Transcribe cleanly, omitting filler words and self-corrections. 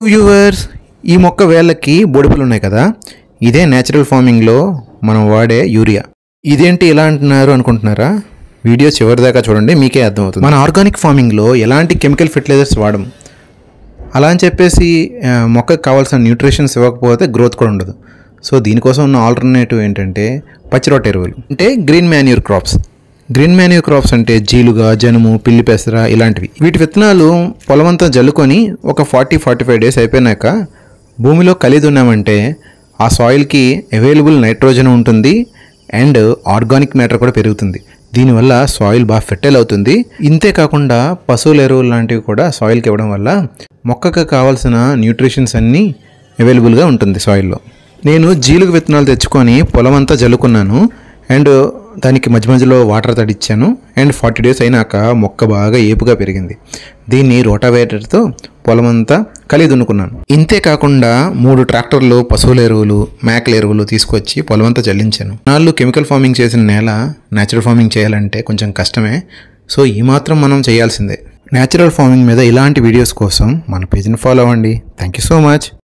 Viewers, ఈ మొక్క వేళ్ళకి బొడిపలు ఉన్నాయి కదా, ఇదే నేచురల్ ఫార్మింగ్లో మనం వాడే యూరియా. ఇదేంటి ఇలా అంటున్నారు అనుకుంటున్నారా? వీడియో చివరిదాకా చూడండి, మీకే అర్థమవుతుంది. మన ఆర్గానిక్ ఫార్మింగ్లో ఎలాంటి కెమికల్ ఫెర్టిలైజర్స్ వాడము. అలా అని చెప్పేసి మొక్కకు కావాల్సిన న్యూట్రిషన్స్ ఇవ్వకపోతే గ్రోత్ కూడా ఉండదు. సో దీనికోసం ఉన్న ఆల్టర్నేటివ్ ఏంటంటే పచ్చిరొట్ట ఎరువులు, అంటే green manure crops. Green manure crops అంటే జీలుగా, జనుము, పిల్లి పెసర ఇలాంటివి. వీటి విత్తనాలు పొలమంతా జల్లుకొని ఒక 40-45 డేస్ అయిపోయినాక భూమిలో కలిదున్నామంటే ఆ సాయిల్కి అవైలబుల్ నైట్రోజన్ ఉంటుంది అండ్ ఆర్గానిక్ మ్యాటర్ కూడా పెరుగుతుంది. దీనివల్ల సాయిల్ బాగా ఫెర్టైల్ అవుతుంది. ఇంతే కాకుండా పశువుల ఎరువులు లాంటివి కూడా సాయిల్కి ఇవ్వడం వల్ల మొక్కకు కావాల్సిన న్యూట్రిషన్స్ అన్నీ అవైలబుల్గా ఉంటుంది సాయిల్లో. నేను జీలుగు విత్తనాలు తెచ్చుకొని పొలం అంతా జల్లుకున్నాను అండ్ దానికి మధ్య మధ్యలో వాటర్ తడిచ్చాను అండ్ 40 డేస్ అయినాక మొక్క బాగా ఏపుగా పెరిగింది. దీన్ని రోటావేటర్తో పొలమంతా కలిగి దున్నుకున్నాను. ఇంతే కాకుండా 3 ట్రాక్టర్లు పశువుల ఎరువులు, మేకల ఎరువులు తీసుకొచ్చి పొలమంతా చల్లించాను. నాళ్ళు కెమికల్ ఫార్మింగ్ చేసిన నేల న్యాచురల్ ఫార్మింగ్ చేయాలంటే కొంచెం కష్టమే. సో ఈ మాత్రం మనం చేయాల్సిందే. న్యాచురల్ ఫార్మింగ్ మీద ఇలాంటి వీడియోస్ కోసం మన పేజ్ని ఫాలో అవ్వండి. Thank you so much.